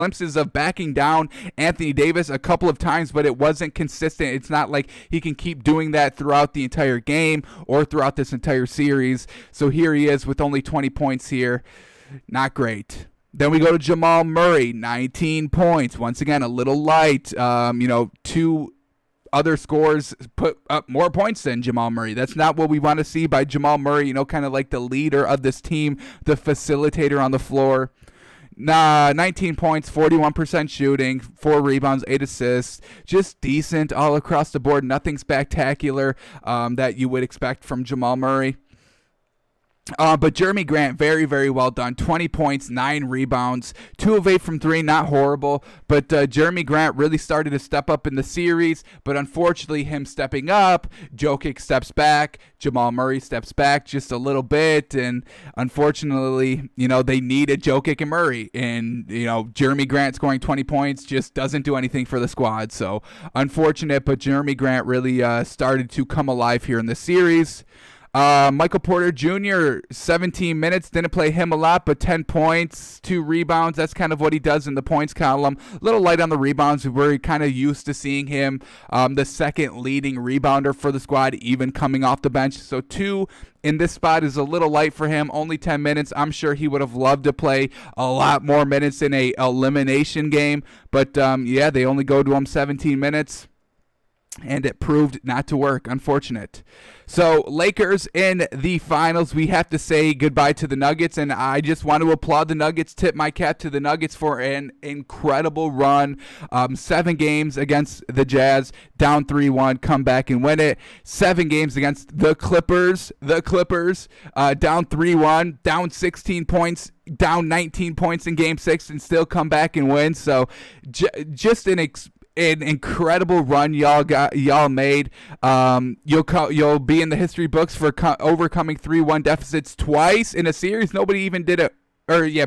glimpses of backing down Anthony Davis a couple of times, but it wasn't consistent. It's not like he can keep doing that throughout the entire game or throughout this entire series. So here he is with only 20 points here. Not great. Then we go to Jamal Murray, 19 points. Once again, a little light. Two other scores put up more points than Jamal Murray. That's not what we want to see by Jamal Murray, kind of like the leader of this team, the facilitator on the floor. 19 points, 41% shooting, 4 rebounds, 8 assists. Just decent all across the board. Nothing spectacular that you would expect from Jamal Murray. But Jeremy Grant, very, very well done. 20 points, 9 rebounds, 2 of 8 from 3, not horrible. But Jeremy Grant really started to step up in the series. But unfortunately, him stepping up, Jokic steps back, Jamal Murray steps back just a little bit. And unfortunately, they needed Jokic and Murray. And, Jeremy Grant scoring 20 points just doesn't do anything for the squad. So unfortunate, but Jeremy Grant really started to come alive here in the series. Michael Porter Jr., 17 minutes, didn't play him a lot, but 10 points, 2 rebounds. That's kind of what he does in the points column. A little light on the rebounds. We're kind of used to seeing him the second leading rebounder for the squad, even coming off the bench. So 2 in this spot is a little light for him. Only 10 minutes. I'm sure he would have loved to play a lot more minutes in a elimination game. But, they only go to him 17 minutes. And it proved not to work. Unfortunate. So, Lakers in the finals. We have to say goodbye to the Nuggets. And I just want to applaud the Nuggets, tip my cap to the Nuggets for an incredible run. 7 games against the Jazz, down 3-1, come back and win it. 7 games against the Clippers, down 3-1, down 16 points, down 19 points in Game 6, and still come back and win. So, just an incredible run y'all made. You'll be in the history books for overcoming 3-1 deficits twice in a series. Nobody even did it.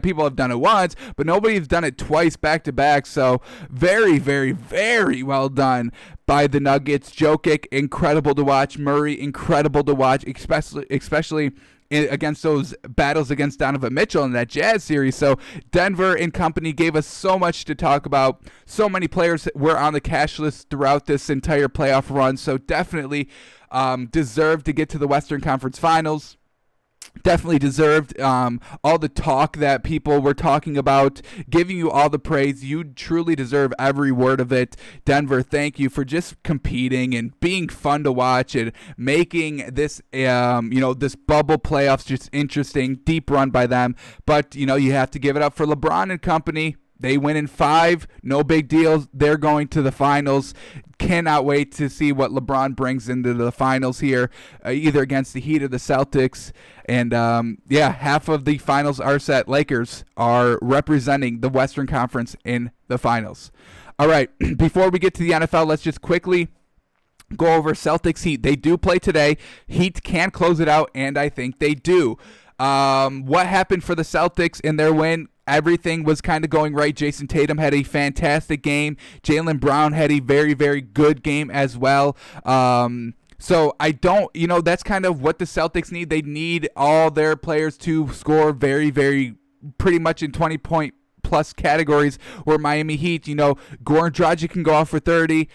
People have done it once, but nobody's done it twice back to back. So very, very, very well done by the Nuggets. Jokic, incredible to watch. Murray, incredible to watch, especially against those battles against Donovan Mitchell in that Jazz series. So Denver and company gave us so much to talk about. So many players were on the cash list throughout this entire playoff run. So definitely deserved to get to the Western Conference Finals. Definitely deserved all the talk that people were talking about, giving you all the praise. You truly deserve every word of it. Denver, thank you for just competing and being fun to watch and making this, this bubble playoffs just interesting. Deep run by them. But, you have to give it up for LeBron and company. They win in 5, no big deal. They're going to the finals. Cannot wait to see what LeBron brings into the finals here, either against the Heat or the Celtics. And, half of the finals are set. Lakers are representing the Western Conference in the finals. All right, before we get to the NFL, let's just quickly go over Celtics Heat. They do play today. Heat can close it out, and I think they do. What happened for the Celtics in their win? Everything was kind of going right. Jason Tatum had a fantastic game. Jaylen Brown had a very, very good game as well. So I don't, that's kind of what the Celtics need. They need all their players to score very, very pretty much in 20-point plus categories, where Miami Heat, Goran Dragic can go off for 30.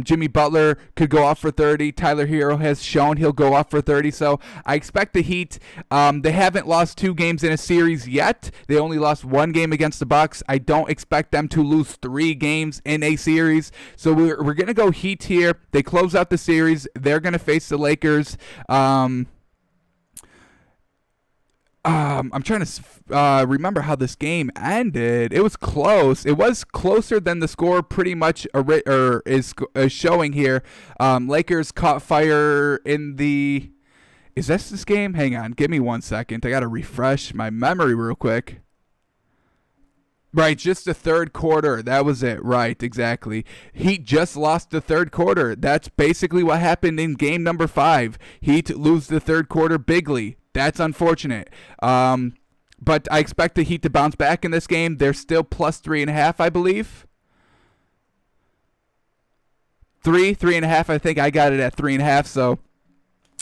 Jimmy Butler could go off for 30. Tyler Hero has shown he'll go off for 30. So I expect the Heat. They haven't lost 2 games in a series yet. They only lost 1 game against the Bucks. I don't expect them to lose 3 games in a series. So we're going to go Heat here. They close out the series. They're going to face the Lakers. I'm trying to remember how this game ended. It was close. It was closer than the score pretty much is showing here. Lakers caught fire in the... Is this game? Hang on. Give me 1 second. I got to refresh my memory real quick. Right, just the third quarter. That was it. Right, exactly. Heat just lost the third quarter. That's basically what happened in game number 5. Heat lose the third quarter bigly. That's unfortunate. But I expect the Heat to bounce back in this game. They're still plus 3.5, I believe. 3.5. I think I got it at 3.5. So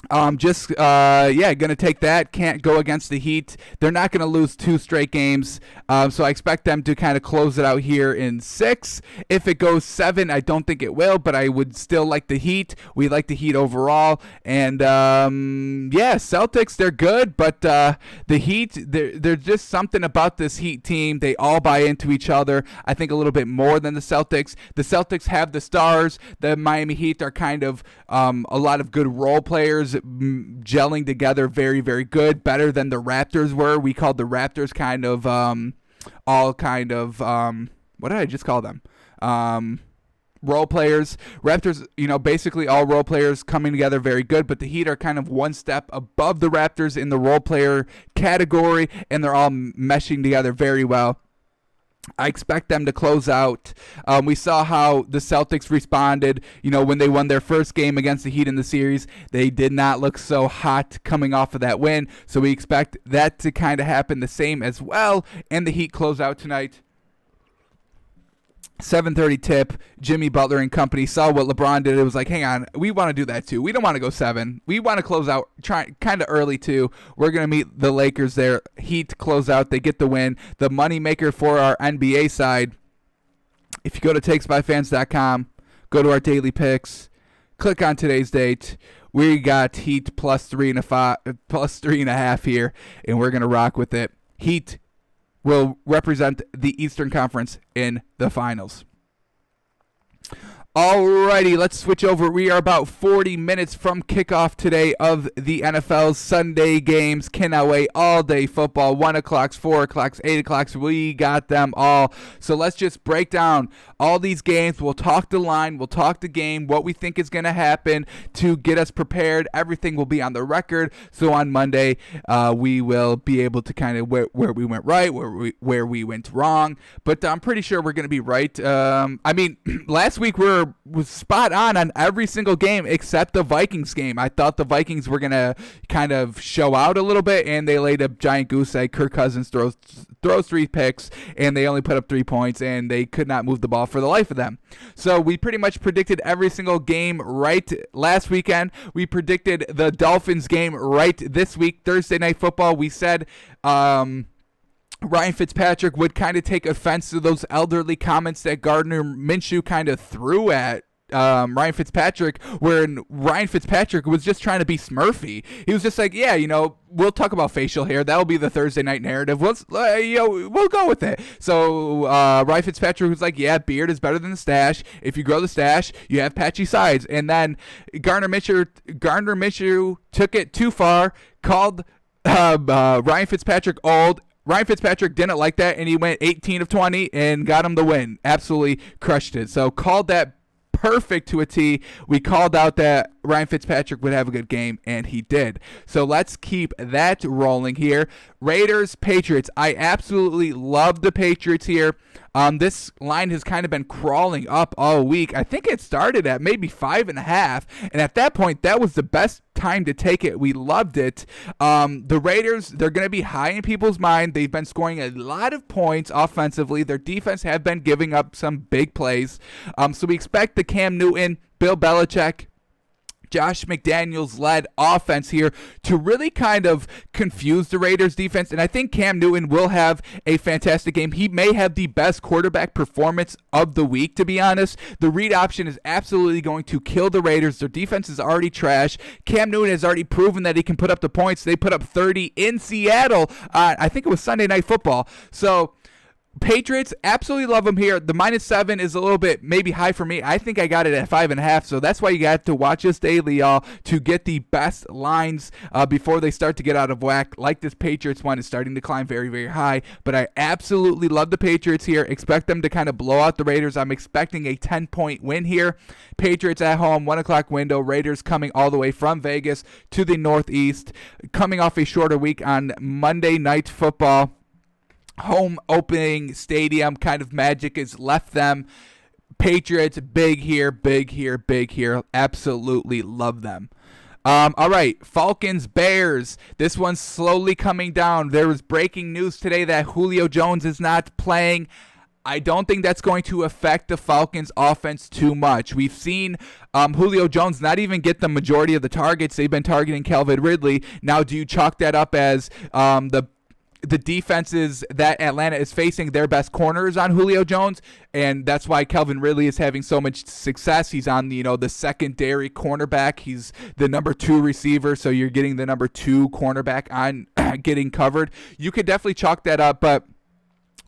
Gonna take that. Can't go against the Heat. They're not gonna lose 2 straight games, so I expect them to kind of close it out here in 6. If it goes 7, I don't think it will, but I would still like the Heat. We like the Heat overall, and Celtics, they're good, but the Heat, there's just something about this Heat team. They all buy into each other. I think a little bit more than the Celtics. The Celtics have the stars. The Miami Heat are kind of a lot of good role players gelling together, very, very good, better than the Raptors were. We called the Raptors kind of what did I just call them? Role players. Raptors, basically all role players coming together very good, but the Heat are kind of one step above the Raptors in the role player category, and they're all meshing together very well. I expect them to close out. We saw how the Celtics responded, when they won their first game against the Heat in the series. They did not look so hot coming off of that win, so we expect that to kind of happen the same as well, and the Heat close out tonight. 7:30 tip. Jimmy Butler and company saw what LeBron did. It was like, hang on, we want to do that too. We don't want to go 7. We want to close out kind of early too. We're going to meet the Lakers there. Heat close out. They get the win. The moneymaker for our NBA side, if you go to takesbyfans.com, go to our daily picks, click on today's date. We got Heat plus 3.5 here, and we're going to rock with it. Heat will represent the Eastern Conference in the finals. Alrighty, let's switch over. We are about 40 minutes from kickoff today of the NFL's Sunday games. Cannot wait. All day football. 1 o'clock, 4 o'clock, 8 o'clock. We got them all. So let's just break down all these games. We'll talk the line. We'll talk the game. What we think is going to happen to get us prepared. Everything will be on the record. So on Monday, we will be able to kind of where we went right, where we went wrong. But I'm pretty sure we're going to be right. Last week was spot on every single game except the Vikings game. I thought the Vikings were going to kind of show out a little bit, and they laid a giant goose egg. Kirk Cousins throws 3 picks, and they only put up 3 points, and they could not move the ball for the life of them. So we pretty much predicted every single game right last weekend. We predicted the Dolphins game right this week, Thursday Night Football. We said Ryan Fitzpatrick would kind of take offense to those elderly comments that Gardner Minshew kind of threw at Ryan Fitzpatrick, where Ryan Fitzpatrick was just trying to be Smurfy. He was just like, we'll talk about facial hair. That'll be the Thursday night narrative. We'll go with it. So Ryan Fitzpatrick was like, beard is better than the stash. If you grow the stash, you have patchy sides. And then Gardner Minshew took it too far, called Ryan Fitzpatrick old. Ryan Fitzpatrick didn't like that, and he went 18 of 20 and got him the win. Absolutely crushed it. So called that perfect to a T. We called out that Ryan Fitzpatrick would have a good game, and he did. So let's keep that rolling here. Raiders, Patriots. I absolutely love the Patriots here. This line has kind of been crawling up all week. I think it started at maybe 5.5, and at that point, that was the best time to take it. We loved it. The Raiders, they're going to be high in people's mind. They've been scoring a lot of points offensively. Their defense have been giving up some big plays. So we expect the Cam Newton, Bill Belichick, Josh McDaniels-led offense here to really kind of confuse the Raiders defense, and I think Cam Newton will have a fantastic game. He may have the best quarterback performance of the week, to be honest. The read option is absolutely going to kill the Raiders. Their defense is already trash. Cam Newton has already proven that he can put up the points. They put up 30 in Seattle. I think it was Sunday Night Football. So Patriots, absolutely love them here. The -7 is a little bit maybe high for me. I think I got it at 5.5, so that's why you got to watch us daily, y'all, to get the best lines before they start to get out of whack. Like this Patriots one is starting to climb very, very high, but I absolutely love the Patriots here. Expect them to kind of blow out the Raiders. I'm expecting a 10-point win here. Patriots at home, 1 o'clock window. Raiders coming all the way from Vegas to the Northeast, coming off a shorter week on Monday Night Football. Home opening stadium kind of magic has left them. Patriots, big here, big here, big here. Absolutely love them. All right, Falcons, Bears. This one's slowly coming down. There was breaking news today that Julio Jones is not playing. I don't think that's going to affect the Falcons' offense too much. We've seen Julio Jones not even get the majority of the targets. They've been targeting Calvin Ridley. Now, do you chalk that up as the defenses that Atlanta is facing, their best corners on Julio Jones, and that's why Calvin Ridley is having so much success? He's on the secondary cornerback. He's the number 2 receiver, so you're getting the number 2 cornerback on getting covered. You could definitely chalk that up, but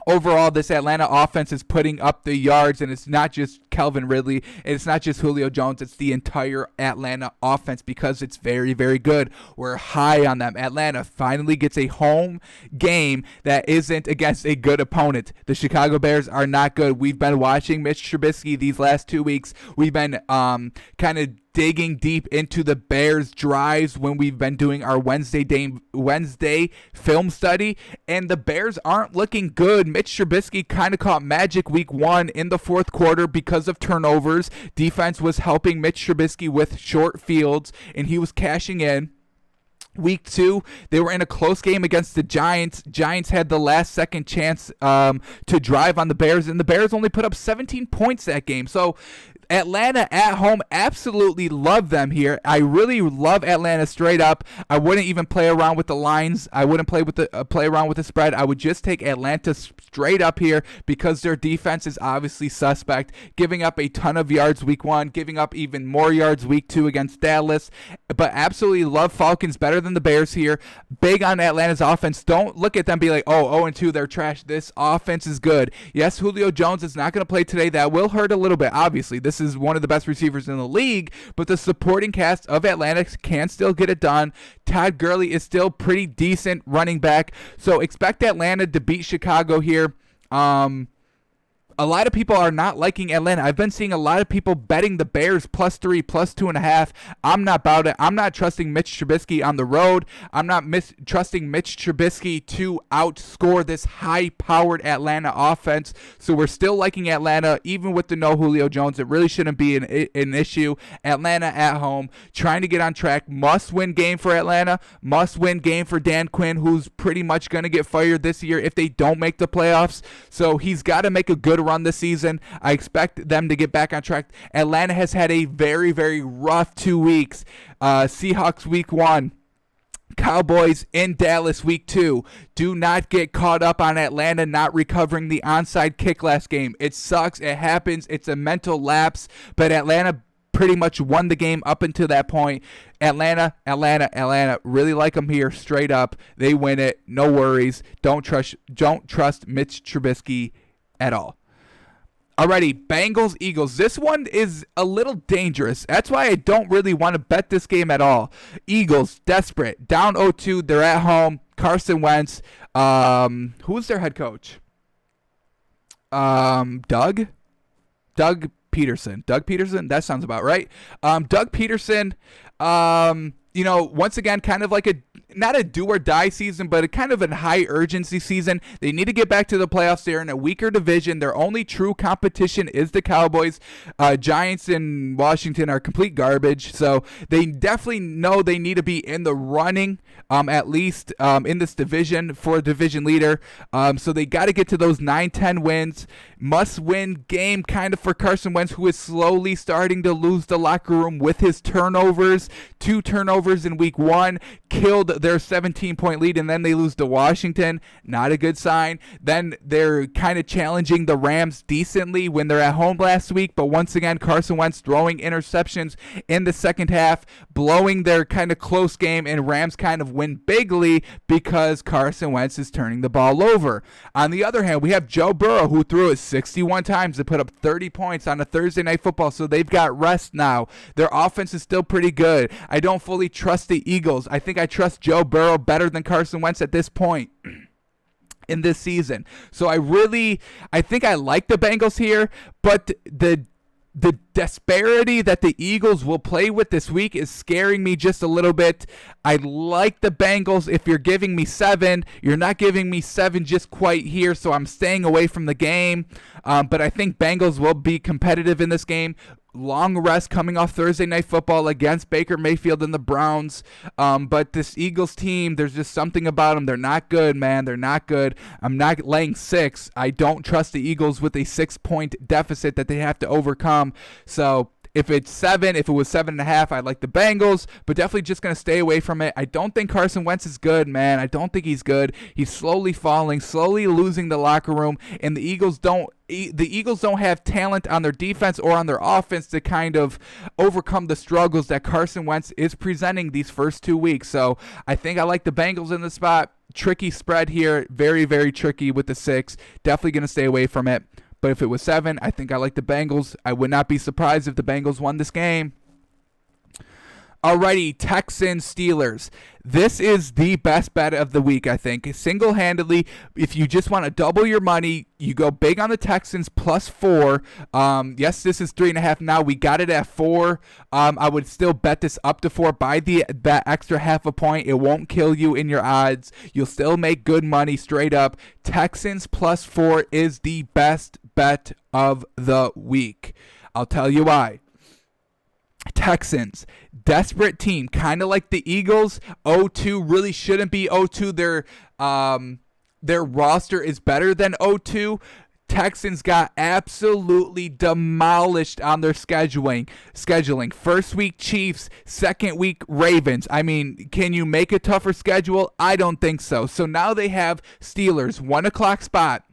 overall, this Atlanta offense is putting up the yards, and it's not just Calvin Ridley, and it's not just Julio Jones, it's the entire Atlanta offense because it's very, very good. We're high on them. Atlanta finally gets a home game that isn't against a good opponent. The Chicago Bears are not good. We've been watching Mitch Trubisky these last 2 weeks. We've been kind of digging deep into the Bears drives when we've been doing our Wednesday film study, and the Bears aren't looking good. Mitch Trubisky kind of caught magic week 1 in the fourth quarter because of turnovers. Defense was helping Mitch Trubisky with short fields, and he was cashing in. Week 2, they were in a close game against the Giants. Giants had the last second chance to drive on the Bears, and the Bears only put up 17 points that game. So Atlanta at home, absolutely love them here. I really love Atlanta straight up. I wouldn't even play around with the lines. I wouldn't play around with the spread. I would just take Atlanta straight up here because their defense is obviously suspect, giving up a ton of yards week 1, giving up even more yards week 2 against Dallas. But absolutely love Falcons better than the Bears here. Big on Atlanta's offense. Don't look at them and be like, oh, 0-2, they're trash. This offense is good. Yes, Julio Jones is not going to play today. That will hurt a little bit. Obviously, this is one of the best receivers in the league, but the supporting cast of Atlanta can still get it done. Todd Gurley is still pretty decent running back, so expect Atlanta to beat Chicago here. A lot of people are not liking Atlanta. I've been seeing a lot of people betting the Bears +3, +2.5. I'm not about it. I'm not trusting Mitch Trubisky on the road. I'm not trusting Mitch Trubisky to outscore this high-powered Atlanta offense. So we're still liking Atlanta, even with the no Julio Jones. It really shouldn't be an issue. Atlanta at home, trying to get on track. Must-win game for Atlanta. Must-win game for Dan Quinn, who's pretty much going to get fired this year if they don't make the playoffs. So he's got to make a good run this season. I expect them to get back on track. Atlanta has had a very, very rough 2 weeks. Seahawks week 1. Cowboys in Dallas week 2. Do not get caught up on Atlanta not recovering the onside kick last game. It sucks. It happens. It's a mental lapse. But Atlanta pretty much won the game up until that point. Atlanta, really like them here straight up. They win it. No worries. Don't trust Mitch Trubisky at all. Alrighty, Bengals, Eagles. This one is a little dangerous. That's why I don't really want to bet this game at all. Eagles, desperate. Down 0-2. They're at home. Carson Wentz. Who's their head coach? Doug Peterson. Doug Peterson? That sounds about right. Doug Peterson, once again, kind of like not a do or die season, but a kind of a high urgency season. They need to get back to the playoffs. They're in a weaker division. Their only true competition is the Cowboys. Giants and Washington are complete garbage. So they definitely know they need to be in the running, at least in this division for a division leader. So they got to get to those 9-10 wins. Must win game kind of for Carson Wentz, who is slowly starting to lose the locker room with his turnovers. 2 turnovers in week 1 killed their 17-point lead, and then they lose to Washington. Not a good sign. Then they're kind of challenging the Rams decently when they're at home last week, but once again, Carson Wentz throwing interceptions in the second half, blowing their kind of close game, and Rams kind of win bigly because Carson Wentz is turning the ball over. On the other hand, we have Joe Burrow, who threw it 61 times to put up 30 points on a Thursday Night Football, so they've got rest now. Their offense is still pretty good. I don't fully trust the Eagles. I think I trust Joe Burrow better than Carson Wentz at this point in this season. So I think I like the Bengals here, but the disparity that the Eagles will play with this week is scaring me just a little bit. I like the Bengals. If you're giving me 7, you're not giving me 7 just quite here, so I'm staying away from the game. But I think Bengals will be competitive in this game. long rest coming off Thursday Night Football against Baker Mayfield and the Browns. But this Eagles team, there's just something about them. They're not good, man. They're not good. I'm not laying 6. I don't trust the Eagles with a 6-point deficit that they have to overcome. So if it's 7, if it was 7.5, I'd like the Bengals, but definitely just going to stay away from it. I don't think Carson Wentz is good, man. I don't think he's good. He's slowly falling, slowly losing the locker room, and the Eagles don't have talent on their defense or on their offense to kind of overcome the struggles that Carson Wentz is presenting these first 2 weeks. So I think I like the Bengals in the spot. Tricky spread here. Very, very tricky with the 6. Definitely going to stay away from it. But if it was 7, I think I like the Bengals. I would not be surprised if the Bengals won this game. Alrighty, Texans Steelers. This is the best bet of the week, I think. Single-handedly, if you just want to double your money, you go big on the Texans plus 4. Yes, this is 3.5 now. We got it at 4. I would still bet this up to 4. Buy that extra half a point. It won't kill you in your odds. You'll still make good money straight up. Texans plus 4 is the best bet of the week. I'll tell you why. Texans, desperate team, kind of like the Eagles. 0-2 really shouldn't be 0-2. Their roster is better than 0-2. Texans got absolutely demolished on their scheduling. First week Chiefs, second week Ravens. I mean, can you make a tougher schedule? I don't think so. So now they have Steelers, 1 o'clock spot.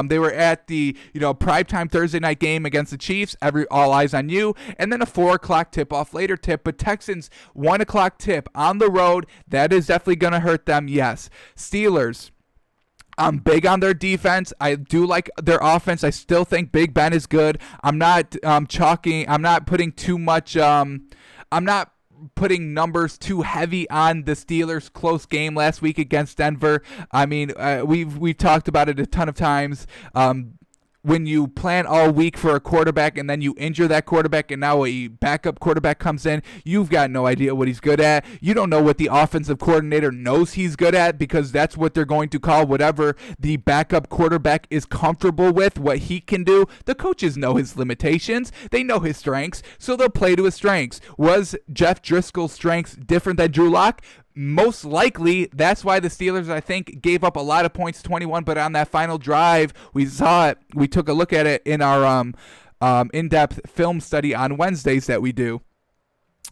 They were at the primetime Thursday night game against the Chiefs. All eyes on you, and then a 4 o'clock tip-off later tip. But Texans 1 o'clock tip on the road. That is definitely going to hurt them. Yes, Steelers. I'm big on their defense. I do like their offense. I still think Big Ben is good. I'm not putting too much. I'm not putting numbers too heavy on the Steelers' close game last week against Denver. I mean, we've talked about it a ton of times. When you plan all week for a quarterback and then you injure that quarterback and now a backup quarterback comes in, you've got no idea what he's good at. You don't know what the offensive coordinator knows he's good at, because that's what they're going to call whatever the backup quarterback is comfortable with, what he can do. The coaches know his limitations. They know his strengths, so they'll play to his strengths. Was Jeff Driscoll's strengths different than Drew Lock? Most likely. That's why the Steelers, I think, gave up a lot of points, 21, but on that final drive, we saw it. We took a look at it in our in-depth film study on Wednesdays that we do.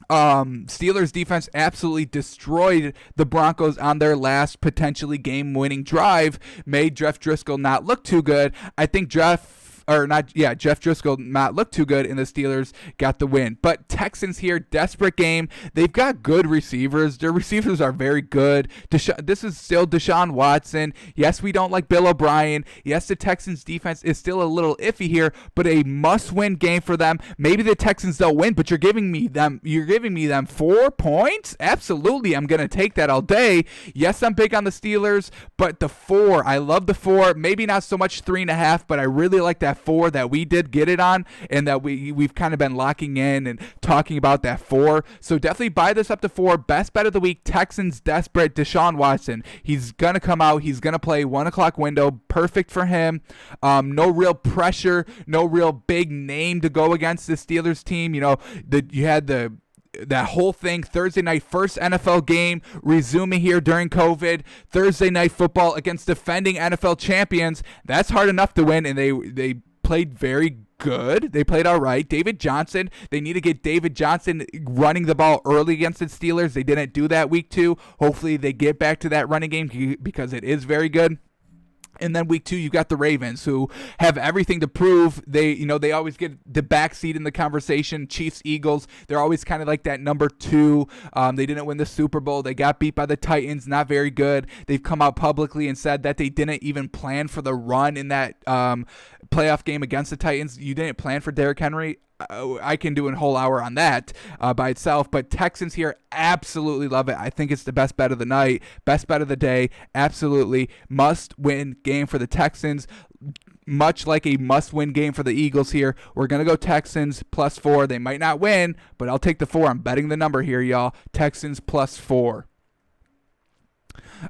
Steelers defense absolutely destroyed the Broncos on their last potentially game-winning drive, made Jeff Driscoll not look too good. I think Jeff Driscoll not look too good, and the Steelers got the win. But Texans here, desperate game. They've got good receivers. Their receivers are very good. This is still Deshaun Watson. Yes, we don't like Bill O'Brien. Yes, the Texans defense is still a little iffy here, but a must-win game for them. Maybe the Texans don't win, but you're giving me them 4 points? Absolutely, I'm going to take that all day. Yes, I'm big on the Steelers, but the 4, I love the 4. Maybe not so much 3.5, but I really like that 4 that we did get it on, and that we've kind of been locking in and talking about that 4. So definitely buy this up to 4. Best bet of the week, Texans desperate, Deshaun Watson. He's going to come out. He's going to play 1 o'clock window. Perfect for him. No real pressure, no real big name to go against the Steelers team. You had that whole thing, Thursday night, first NFL game resuming here during COVID. Thursday night football against defending NFL champions. That's hard enough to win, and they played very good. They played all right. David Johnson, they need to get David Johnson running the ball early against the Steelers. They didn't do that week 2. Hopefully they get back to that running game, because it is very good. And then week 2, you got the Ravens, who have everything to prove. They always get the backseat in the conversation. Chiefs, Eagles, they're always kind of like that number 2. They didn't win the Super Bowl. They got beat by the Titans. Not very good. They've come out publicly and said that they didn't even plan for the run in that playoff game against the Titans. You didn't plan for Derrick Henry. I can do a whole hour on that by itself, but Texans here, absolutely love it. I think it's the best bet of the night, best bet of the day. Absolutely must-win game for the Texans, much like a must-win game for the Eagles here. We're going to go Texans plus 4. They might not win, but I'll take the 4. I'm betting the number here, y'all. Texans plus 4.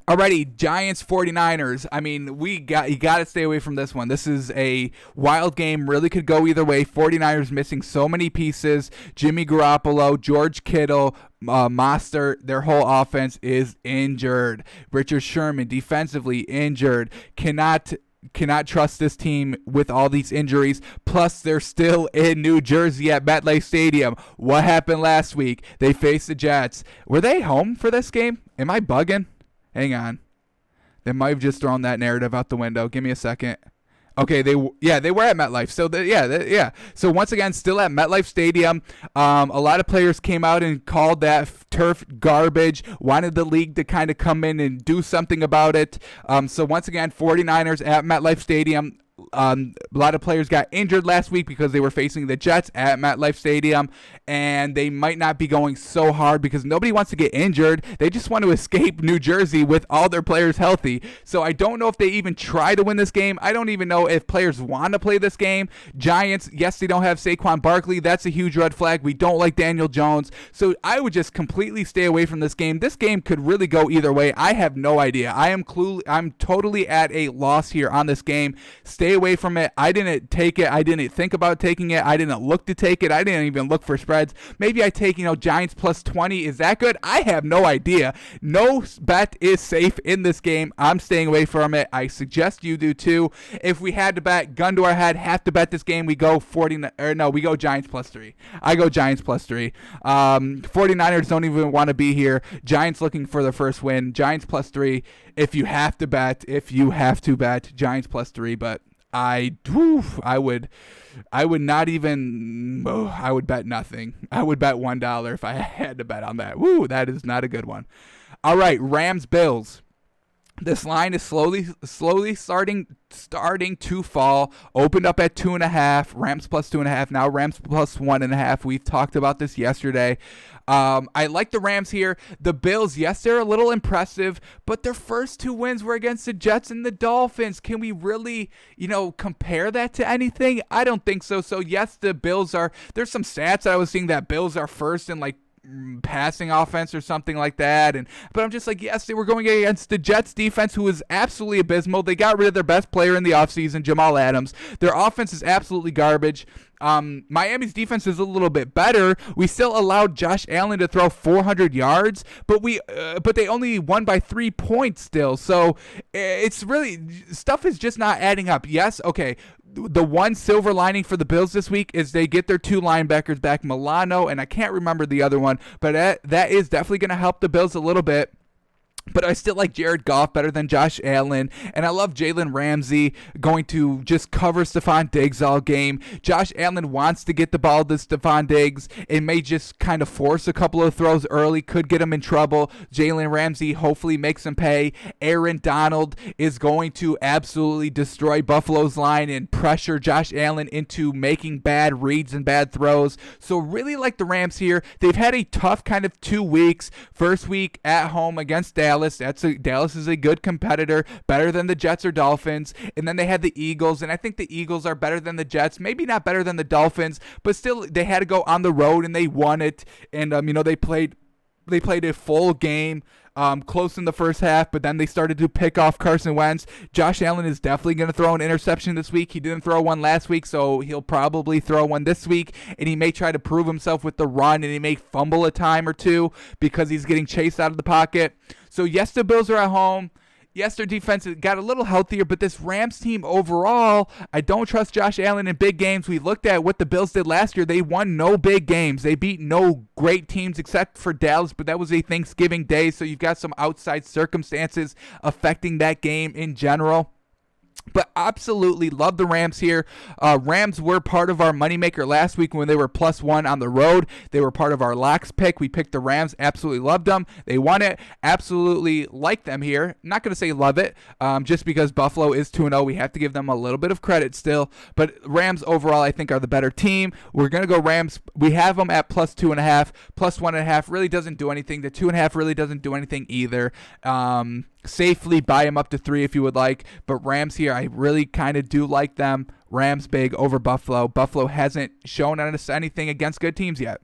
Alrighty, Giants 49ers. I mean, you got to stay away from this one. This is a wild game. Really could go either way. 49ers missing so many pieces. Jimmy Garoppolo, George Kittle, Mostert, their whole offense is injured. Richard Sherman defensively injured. Cannot trust this team with all these injuries. Plus, they're still in New Jersey at MetLife Stadium. What happened last week? They faced the Jets. Were they home for this game? Am I bugging? Hang on. They might have just thrown that narrative out the window. Give me a second. Okay, they were at MetLife. So, yeah. So, once again, still at MetLife Stadium. A lot of players came out and called that turf garbage, wanted the league to kind of come in and do something about it. So, once again, 49ers at MetLife Stadium. A lot of players got injured last week because they were facing the Jets at MetLife Stadium, and they might not be going so hard because nobody wants to get injured. They just want to escape New Jersey with all their players healthy. So I don't know if they even try to win this game. I don't even know if players want to play this game. Giants, yes, they don't have Saquon Barkley. That's a huge red flag. We don't like Daniel Jones. So I would just completely stay away from this game. This game could really go either way. I have no idea. I'm totally at a loss here on this game. Stay away from it. I didn't take it. I didn't think about taking it. I didn't look to take it. I didn't even look for spreads. Maybe I take, Giants plus 20. Is that good? I have no idea. No bet is safe in this game. I'm staying away from it. I suggest you do too. If we had to bet, gun to our head, have to bet this game, we go we go Giants plus 3. I go Giants plus 3. 49ers don't even want to be here. Giants looking for the first win. Giants plus 3. If you have to bet, Giants plus 3, but I would not even. I would bet nothing. I would bet $1 if I had to bet on that. That is not a good one. All right, Rams Bills. This line is slowly starting to fall. Opened up at 2.5. Rams plus 2.5. Now Rams plus 1.5. We've talked about this yesterday. I like the Rams here. The Bills, yes, they're a little impressive, but their first 2 wins were against the Jets and the Dolphins. Can we really, compare that to anything? I don't think so. So yes, the Bills are. There's some stats I was seeing that Bills are first in passing offense or something like that, but I'm just like, yes, they were going against the Jets defense, who is absolutely abysmal. They got rid of their best player in the offseason, Jamal Adams. Their offense is absolutely garbage. Miami's defense is a little bit better. We still allowed Josh Allen to throw 400 yards, but they only won by 3 points still. So it's really, stuff is just not adding up. Yes, okay. The one silver lining for the Bills this week is they get their 2 linebackers back, Milano, and I can't remember the other one, but that is definitely going to help the Bills a little bit. But I still like Jared Goff better than Josh Allen, and I love Jalen Ramsey going to just cover Stephon Diggs all game. Josh Allen wants to get the ball to Stephon Diggs. It may just kind of force a couple of throws early, could get him in trouble. Jalen Ramsey hopefully makes him pay. Aaron Donald is going to absolutely destroy Buffalo's line and pressure Josh Allen into making bad reads and bad throws. So really like the Rams here. They've had a tough kind of 2 weeks. First week at home against Dallas. Dallas is a good competitor, better than the Jets or Dolphins. And then they had the Eagles, and I think the Eagles are better than the Jets. Maybe not better than the Dolphins, but still they had to go on the road and they won it. And they played a full game. Close in the first half, but then they started to pick off Carson Wentz. Josh Allen is definitely going to throw an interception this week. He didn't throw one last week, so he'll probably throw one this week, and he may try to prove himself with the run, and he may fumble a time or two because he's getting chased out of the pocket. So yes, the Bills are at home. Yes, their defense got a little healthier, but this Rams team overall, I don't trust Josh Allen in big games. We looked at what the Bills did last year. They won no big games. They beat no great teams except for Dallas, but that was a Thanksgiving day, so you've got some outside circumstances affecting that game in general. But absolutely love the Rams here. Rams were part of our moneymaker last week when they were +1 on the road. They were part of our locks pick. We picked the Rams. Absolutely loved them. They won it. Absolutely like them here. Not going to say love it, just because Buffalo is 2-0. We have to give them a little bit of credit still. But Rams overall, I think, are the better team. We're going to go Rams. We have them at +2.5. +1.5 really doesn't do anything. The 2.5 really doesn't do anything either. Safely buy them up to 3 if you would like, but Rams here, I really kind of do like them. Rams big over Buffalo. Buffalo hasn't shown us anything against good teams yet.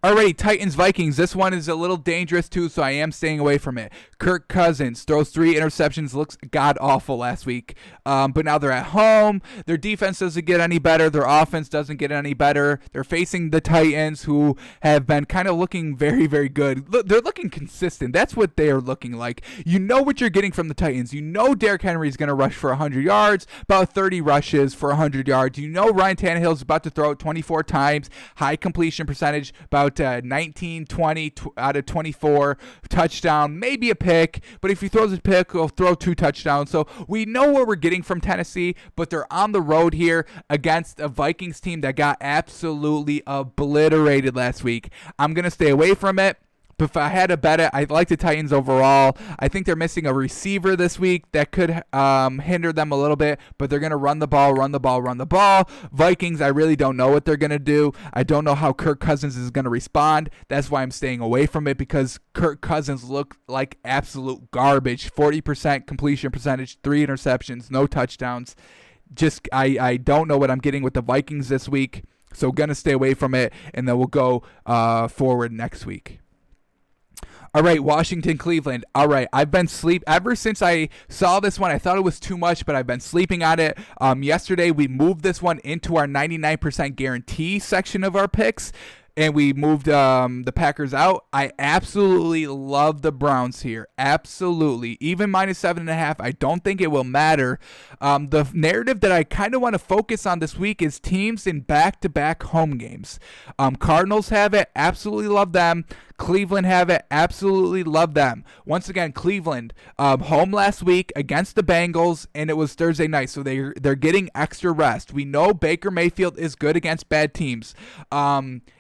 Alrighty, Titans Vikings. This one is a little dangerous too, so I am staying away from it. Kirk Cousins throws 3 interceptions, looks god awful last week. But now they're at home. Their defense doesn't get any better. Their offense doesn't get any better. They're facing the Titans, who have been kind of looking very, very good. They're looking consistent. That's what they are looking like. You know what you're getting from the Titans. You know Derrick Henry is going to rush for 100 yards, about 30 rushes for 100 yards. You know Ryan Tannehill is about to throw it 24 times, high completion percentage, about 19, 20 out of 24, touchdown, maybe a pick, but if he throws a pick, he'll throw 2 touchdowns. So we know what we're getting from Tennessee, but they're on the road here against a Vikings team that got absolutely obliterated last week. I'm going to stay away from it. But if I had to bet it, I like the Titans overall. I think they're missing a receiver this week that could hinder them a little bit, but they're going to run the ball. Vikings, I really don't know what they're going to do. I don't know how Kirk Cousins is going to respond. That's why I'm staying away from it, because Kirk Cousins looked like absolute garbage. 40% completion percentage, 3 interceptions, no touchdowns. Just I don't know what I'm getting with the Vikings this week, so going to stay away from it, and then we'll go forward next week. All right, Washington, Cleveland. All right, I've been ever since I saw this one. I thought it was too much, but I've been sleeping on it. Yesterday, we moved this one into our 99% guarantee section of our picks, and we moved the Packers out. I absolutely love the Browns here. Absolutely. Even minus 7.5, I don't think it will matter. The narrative that I kind of want to focus on this week is teams in back-to-back home games. Cardinals have it. Absolutely love them. Cleveland have it. Absolutely love them. Once again, Cleveland home last week against the Bengals, and it was Thursday night, so they're getting extra rest. We know Baker Mayfield is good against bad teams.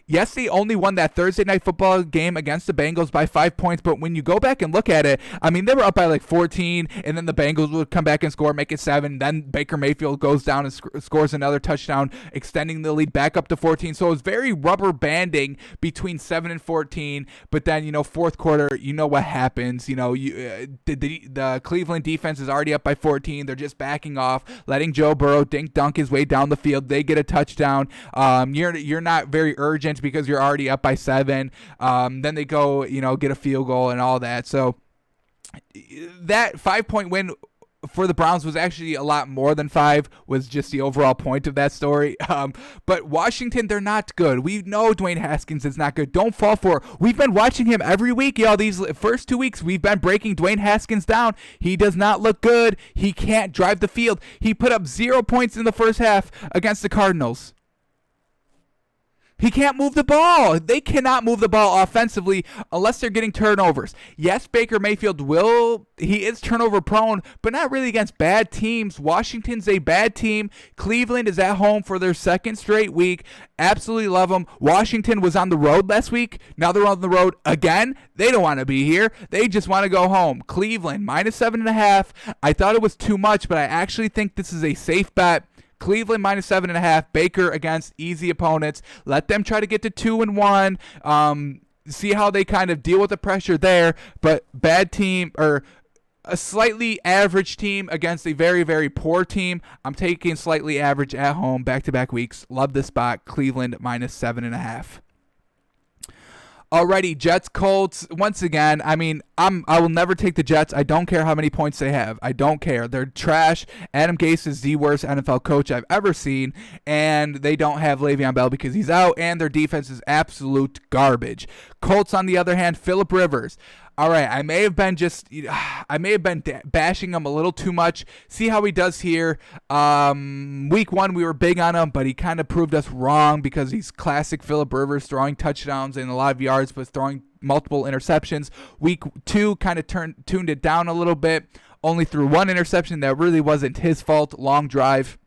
Yes, they only won that Thursday night football game against the Bengals by 5 points, but when you go back and look at it, I mean, they were up by like 14, and then the Bengals would come back and score, make it 7. Then Baker Mayfield goes down and scores another touchdown, extending the lead back up to 14. So it was very rubber banding between 7 and 14. But then, fourth quarter, you know what happens. The Cleveland defense is already up by 14. They're just backing off, letting Joe Burrow dunk his way down the field. They get a touchdown. You're not very urgent because you're already up by 7. Then they go, get a field goal and all that. So that 5-point win for the Browns was actually a lot more than 5, was just the overall point of that story. But Washington, they're not good. We know Dwayne Haskins is not good. Don't fall for it. We've been watching him every week, y'all. These first 2 weeks, we've been breaking Dwayne Haskins down. He does not look good. He can't drive the field. He put up 0 points in the first half against the Cardinals. He can't move the ball. They cannot move the ball offensively unless they're getting turnovers. Yes, Baker Mayfield he is turnover prone, but not really against bad teams. Washington's a bad team. Cleveland is at home for their second straight week. Absolutely love them. Washington was on the road last week. Now they're on the road again. They don't want to be here. They just want to go home. Cleveland, minus 7.5. I thought it was too much, but I actually think this is a safe bet. Cleveland minus 7.5. Baker against easy opponents. Let them try to get to 2-1. See how they kind of deal with the pressure there. But bad team, or a slightly average team against a very, very poor team. I'm taking slightly average at home back-to-back weeks. Love this spot. Cleveland minus 7.5. Alrighty, Jets, Colts. Once again, I will never take the Jets. I don't care how many points they have. I don't care. They're trash. Adam Gase is the worst NFL coach I've ever seen, and they don't have Le'Veon Bell because he's out, and their defense is absolute garbage. Colts, on the other hand, Phillip Rivers. All right, I may have been bashing him a little too much. See how he does here. Week 1, we were big on him, but he kind of proved us wrong because he's classic Phillip Rivers, throwing touchdowns and a lot of yards, but throwing multiple interceptions. Week 2 kind of tuned it down a little bit. Only threw 1 interception that really wasn't his fault. Long drive.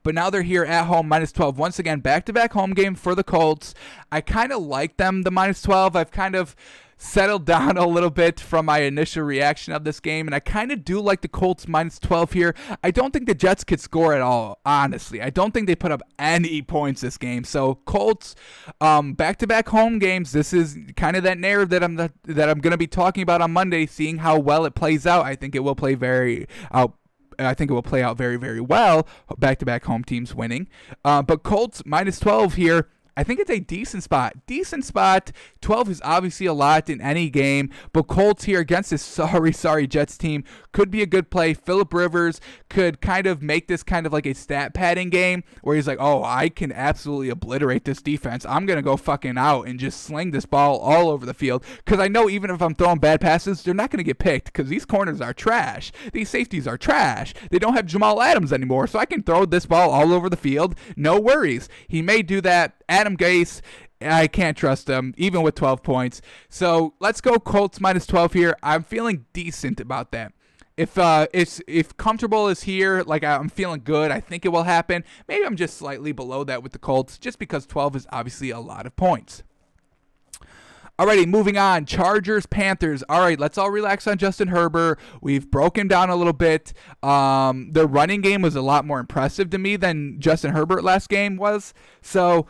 But now they're here at home, minus 12. Once again, back-to-back home game for the Colts. I kind of like them, the minus 12. I've kind of settled down a little bit from my initial reaction of this game, and I kind of do like the Colts minus 12 here. I don't think the Jets could score at all, honestly. I don't think they put up any points this game. So Colts, back-to-back home games. This is kind of that narrative that I'm going to be talking about on Monday, seeing how well it plays out. I think it will play out very, very well, back-to-back home teams winning. But Colts minus 12 here. I think it's a decent spot. 12 is obviously a lot in any game, but Colts here against this sorry Jets team could be a good play. Phillip Rivers could kind of make this kind of like a stat padding game where he's like, oh, I can absolutely obliterate this defense. I'm going to go fucking out and just sling this ball all over the field, because I know even if I'm throwing bad passes, they're not going to get picked because these corners are trash. These safeties are trash. They don't have Jamal Adams anymore, so I can throw this ball all over the field. No worries. He may do that. Adam Gase, I can't trust him, even with 12 points. So let's go Colts minus 12 here. I'm feeling decent about that. If comfortable is here, like I'm feeling good, I think it will happen. Maybe I'm just slightly below that with the Colts, just because 12 is obviously a lot of points. Alrighty, moving on. Chargers, Panthers. All right, let's all relax on Justin Herbert. We've broken down a little bit. The running game was a lot more impressive to me than Justin Herbert last game was. So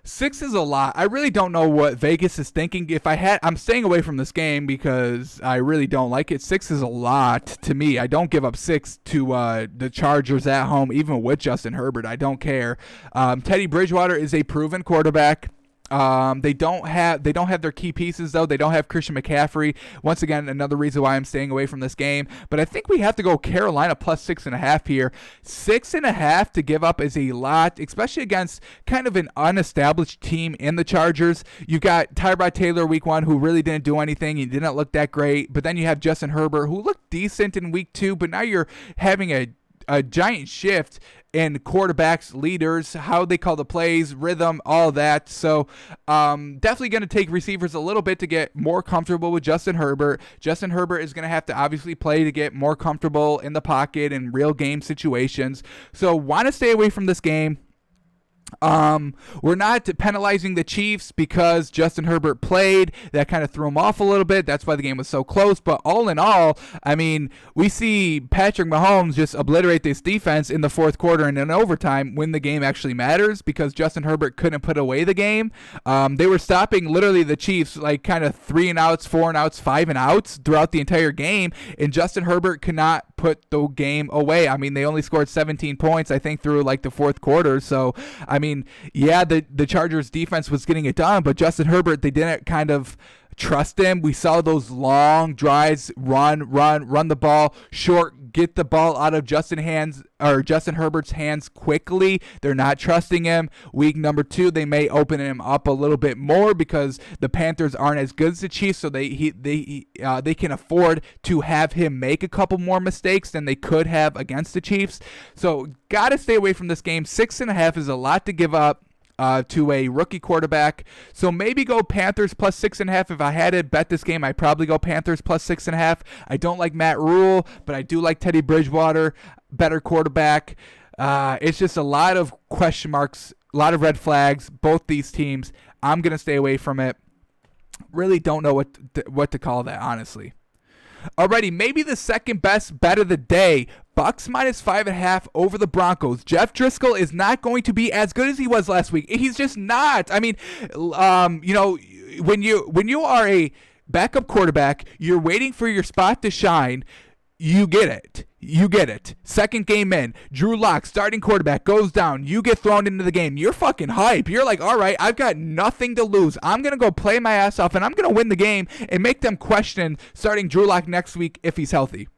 6 is a lot. I really don't know what Vegas is thinking. I'm staying away from this game because I really don't like it. 6 is a lot to me. I don't give up 6 to the Chargers at home, even with Justin Herbert. I don't care. Teddy Bridgewater is a proven quarterback. They don't have their key pieces, though. They don't have Christian McCaffrey. Once again, another reason why I'm staying away from this game. But I think we have to go Carolina plus 6.5 here. 6.5 to give up is a lot, especially against kind of an unestablished team in the Chargers. You got Tyrod Taylor week 1, who really didn't do anything. He didn't look that great. But then you have Justin Herbert, who looked decent in week 2. But now you're having a giant shift in quarterbacks, leaders, how they call the plays, rhythm, all that. So definitely going to take receivers a little bit to get more comfortable with Justin Herbert. Justin Herbert is going to have to obviously play to get more comfortable in the pocket in real game situations. So want to stay away from this game. We're not penalizing the Chiefs because Justin Herbert played. That kind of threw him off a little bit. That's why the game was so close. But all in all, I mean, we see Patrick Mahomes just obliterate this defense in the fourth quarter and in overtime when the game actually matters, because Justin Herbert couldn't put away the game. They were stopping literally the Chiefs like kind of 3 and outs, 4 and outs, 5 and outs throughout the entire game, and Justin Herbert could not put the game away. I mean, they only scored 17 points, I think, through like the fourth quarter. So, I mean, yeah, the Chargers defense was getting it done, but Justin Herbert, they didn't kind of trust him. We saw those long drives, run the ball short, get the ball out of Justin Herbert's hands quickly. They're not trusting him. Week number 2, they may open him up a little bit more because the Panthers aren't as good as the Chiefs, so they can afford to have him make a couple more mistakes than they could have against the Chiefs. So gotta stay away from this game. 6.5 is a lot to give up to a rookie quarterback. So maybe go Panthers plus 6.5. If I had to bet this game, I'd probably go Panthers plus 6.5. I don't like Matt Rule, but I do like Teddy Bridgewater, better quarterback. It's just a lot of question marks, a lot of red flags, both these teams. I'm going to stay away from it. Really don't know what to call that, honestly. Alrighty, maybe the second best bet of the day. Bucks minus 5.5 over the Broncos. Jeff Driscoll is not going to be as good as he was last week. He's just not. I mean, when you are a backup quarterback, you're waiting for your spot to shine. You get it. Second game in, Drew Lock, starting quarterback, goes down. You get thrown into the game. You're fucking hype. You're like, all right, I've got nothing to lose. I'm going to go play my ass off, and I'm going to win the game and make them question starting Drew Lock next week if he's healthy.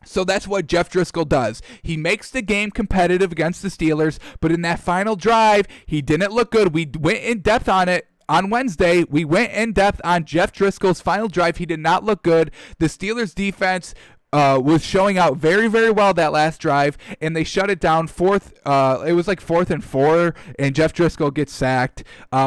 So that's what Jeff Driscoll does. He makes the game competitive against the Steelers, but in that final drive, he didn't look good. We went in depth on it. On Wednesday, we went in depth on Jeff Driscoll's final drive. He did not look good. The Steelers defense was showing out very, very well that last drive, and they shut it down. It was like 4th and 4, and Jeff Driscoll gets sacked.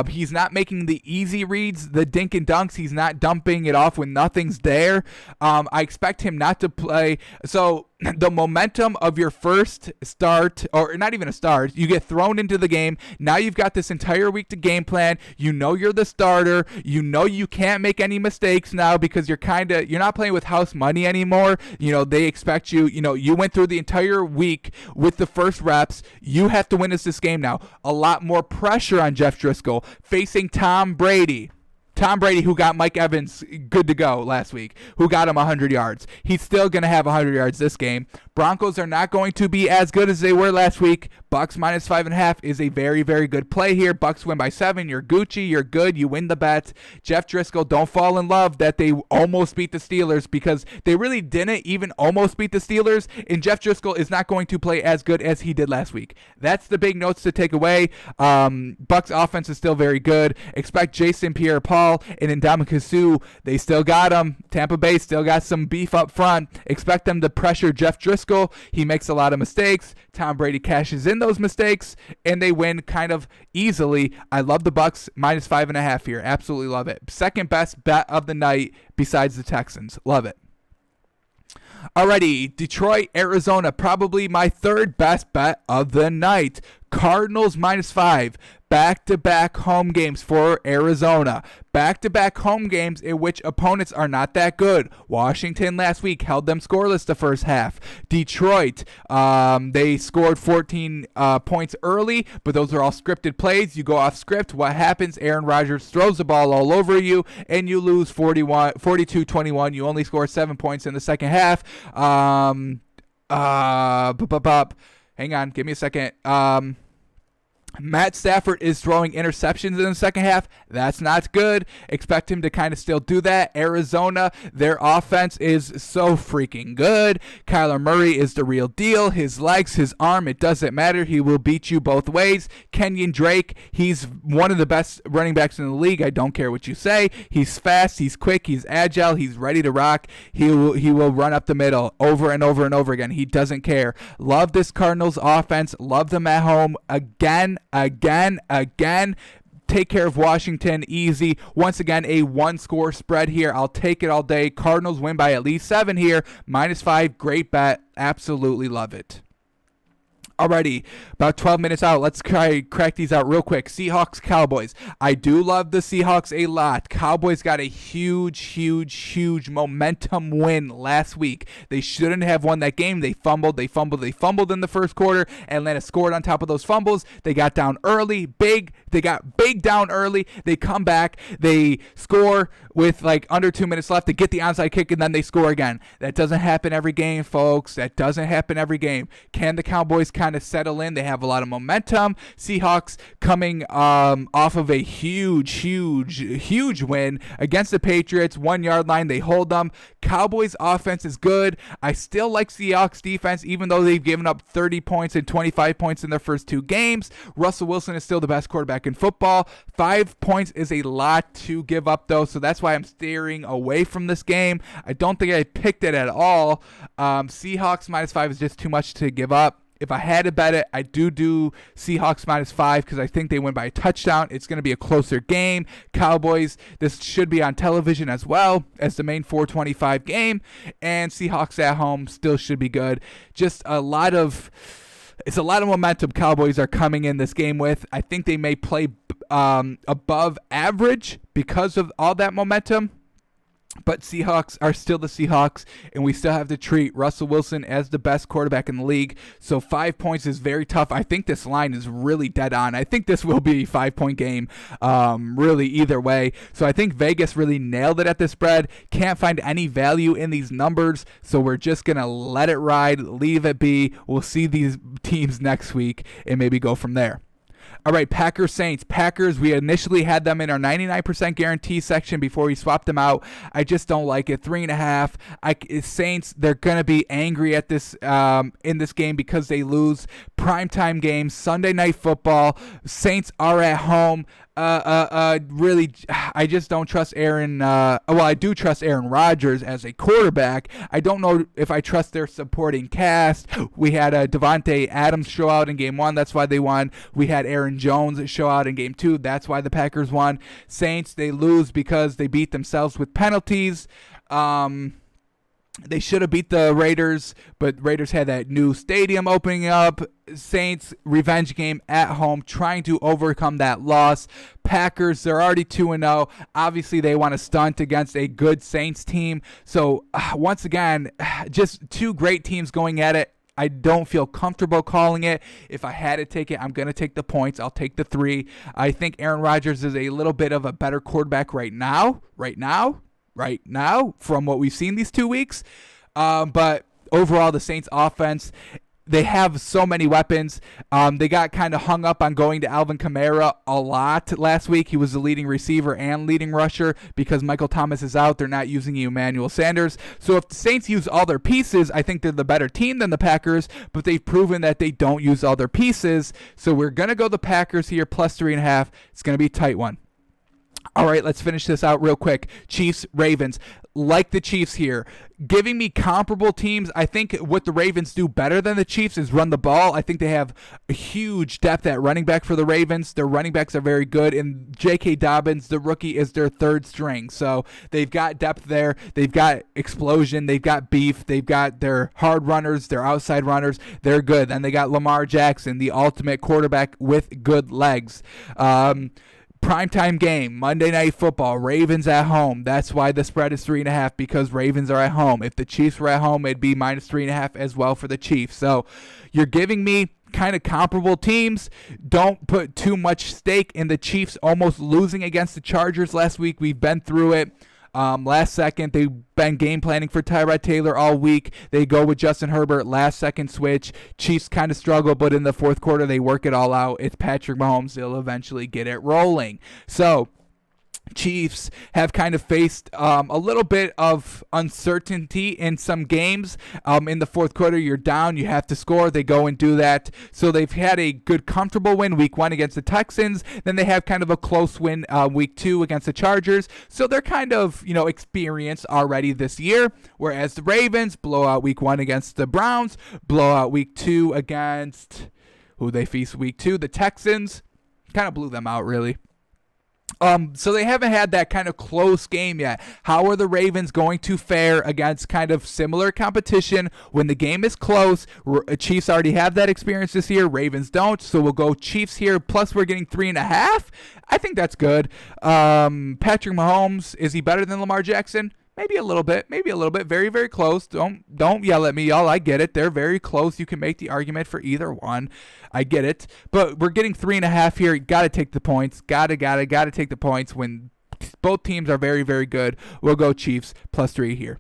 He's not making the easy reads, the dink and dunks. He's not dumping it off when nothing's there. I expect him not to play. So the momentum of your first start, or not even a start, you get thrown into the game. Now you've got this entire week to game plan. You know you're the starter. You know you can't make any mistakes now because you're not playing with house money anymore. You know, they expect you, you went through the entire week with the first reps. You have to win this game now. A lot more pressure on Jeff Driscoll facing Tom Brady. Tom Brady, who got Mike Evans good to go last week, who got him 100 yards. He's still going to have 100 yards this game. Broncos are not going to be as good as they were last week. Bucks minus 5.5 is a very, very good play here. Bucks win by 7. You're Gucci. You're good. You win the bet. Jeff Driscoll, don't fall in love that they almost beat the Steelers, because they really didn't even almost beat the Steelers, and Jeff Driscoll is not going to play as good as he did last week. That's the big notes to take away. Bucks offense is still very good. Expect Jason Pierre-Paul and Ndamukong Suh. They still got him. Tampa Bay still got some beef up front. Expect them to pressure Jeff Driscoll. He makes a lot of mistakes. Tom Brady cashes in those mistakes, and they win kind of easily. I love the Bucks minus 5.5 here. Absolutely love it. Second best bet of the night besides the Texans. Love it. Alrighty, Detroit, Arizona, probably my third best bet of the night. Cardinals minus 5. Back-to-back home games for Arizona. Back-to-back home games in which opponents are not that good. Washington last week held them scoreless the first half. Detroit, they scored 14 points early, but those are all scripted plays. You go off script. What happens? Aaron Rodgers throws the ball all over you, and you lose 42-21. You only score 7 points in the second half. Hang on, give me a second. Matt Stafford is throwing interceptions in the second half. That's not good. Expect him to kind of still do that. Arizona, their offense is so freaking good. Kyler Murray is the real deal. His legs, his arm, it doesn't matter. He will beat you both ways. Kenyon Drake, he's one of the best running backs in the league. I don't care what you say. He's fast, he's quick, he's agile, he's ready to rock. He will run up the middle over and over and over again. He doesn't care. Love this Cardinals offense. Love them at home. Again. Take care of Washington easy. Once again, a one-score spread here. I'll take it all day. Cardinals win by at least 7 here. Minus 5, great bet. Absolutely love it. Alrighty, about 12 minutes out. Let's crack these out real quick. Seahawks, Cowboys. I do love the Seahawks a lot. Cowboys got a huge momentum win last week. They shouldn't have won that game. They fumbled in the first quarter. Atlanta scored on top of those fumbles. They got down early, They got big down early. They come back. They score with like under 2 minutes left to get the onside kick, and then they score again. That doesn't happen every game, folks. That doesn't happen every game. Can the Cowboys kind of settle in? They have a lot of momentum. Seahawks coming off of a huge win against the Patriots. 1 yard line, they hold them. Cowboys offense is good. I still like Seahawks defense, even though they've given up 30 points and 25 points in their first 2 games. Russell Wilson is still the best quarterback in football. 5 points is a lot to give up, though, so that's why I'm steering away from this game. I don't think I picked it at all. Seahawks minus 5 is just too much to give up. If I had to bet it, I do Seahawks minus 5 because I think they win by a touchdown. It's going to be a closer game. Cowboys, this should be on television as well as the main 425 game. And Seahawks at home still should be good. Just it's a lot of momentum Cowboys are coming in this game with. I think they may play above average because of all that momentum. But Seahawks are still the Seahawks, and we still have to treat Russell Wilson as the best quarterback in the league. So 5 points is very tough. I think this line is really dead on. I think this will be a 5-point game, really either way. So I think Vegas really nailed it at the spread. Can't find any value in these numbers, so we're just going to let it ride, leave it be. We'll see these teams next week and maybe go from there. All right, Packers, Saints. Packers, we initially had them in our 99% guarantee section before we swapped them out. I just don't like it. 3.5. Saints, they're going to be angry at this in this game because they lose. Primetime game, Sunday Night Football. Saints are at home. Really, I just don't trust Aaron. I do trust Aaron Rodgers as a quarterback. I don't know if I trust their supporting cast. We had a Devontae Adams show out in game 1. That's why they won. We had Aaron Jones show out in game 2. That's why the Packers won. Saints, they lose because they beat themselves with penalties. They should have beat the Raiders, but Raiders had that new stadium opening up. Saints, revenge game at home, trying to overcome that loss. Packers, they're already 2-0. Obviously, they want to stunt against a good Saints team. So, once again, just 2 great teams going at it. I don't feel comfortable calling it. If I had to take it, I'm going to take the points. I'll take the 3. I think Aaron Rodgers is a little bit of a better quarterback right now, from what we've seen these 2 weeks. But overall, the Saints offense, they have so many weapons. They got kind of hung up on going to Alvin Kamara a lot last week. He was the leading receiver and leading rusher because Michael Thomas is out. They're not using Emmanuel Sanders. So if the Saints use all their pieces, I think they're the better team than the Packers, but they've proven that they don't use all their pieces. So we're going to go the Packers here, plus 3.5. It's going to be a tight one. All right, let's finish this out real quick. Chiefs, Ravens. Like the Chiefs here. Giving me comparable teams, I think what the Ravens do better than the Chiefs is run the ball. I think they have a huge depth at running back for the Ravens. Their running backs are very good, and J.K. Dobbins, the rookie, is their third string. So they've got depth there. They've got explosion. They've got beef. They've got their hard runners, their outside runners. They're good. And they got Lamar Jackson, the ultimate quarterback with good legs. Primetime game, Monday Night Football, Ravens at home. That's why the spread is 3.5, because Ravens are at home. If the Chiefs were at home, it'd be minus 3.5 as well for the Chiefs. So you're giving me kind of comparable teams. Don't put too much stake in the Chiefs almost losing against the Chargers last week. We've been through it. Last second, they've been game planning for Tyrod Taylor all week. They go with Justin Herbert, last second switch. Chiefs kind of struggle, but in the fourth quarter, they work it all out. It's Patrick Mahomes. They'll eventually get it rolling. So Chiefs have kind of faced a little bit of uncertainty in some games. In the fourth quarter, you're down, you have to score. They go and do that. So they've had a good, comfortable win week 1 against the Texans. Then they have kind of a close win week 2 against the Chargers. So they're kind of, experienced already this year. Whereas the Ravens blow out week 1 against the Browns, blow out week 2 against who they feast week 2, the Texans. Kind of blew them out, really. So they haven't had that kind of close game yet. How are the Ravens going to fare against kind of similar competition when the game is close? Chiefs already have that experience this year. Ravens don't. So we'll go Chiefs here. Plus we're getting 3.5. I think that's good. Patrick Mahomes, is he better than Lamar Jackson? Maybe a little bit. Very, very close. Don't yell at me, y'all. I get it. They're very close. You can make the argument for either one. I get it. But we're getting 3.5 here. Got to take the points. Got to take the points when both teams are very, very good. We'll go Chiefs plus 3 here.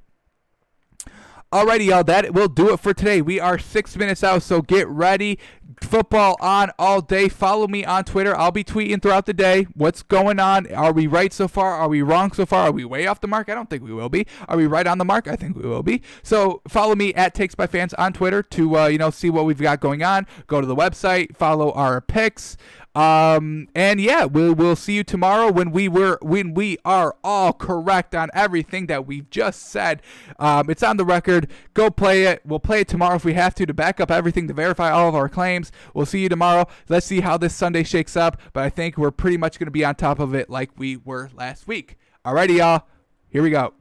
Alrighty, y'all, that will do it for today. We are 6 minutes out, so get ready. Football on all day. Follow me on Twitter. I'll be tweeting throughout the day. What's going on? Are we right so far? Are we wrong so far? Are we way off the mark? I don't think we will be. Are we right on the mark? I think we will be. So follow me at Takes by Fans on Twitter to see what we've got going on. Go to the website. Follow our picks. And yeah, we'll see you tomorrow when we are all correct on everything that we've just said. It's on the record. Go play it. We'll play it tomorrow if we have to back up everything, to verify all of our claims. We'll see you tomorrow. Let's see how this Sunday shakes up, but I think we're pretty much going to be on top of it like we were last week. Alrighty, y'all. Here we go.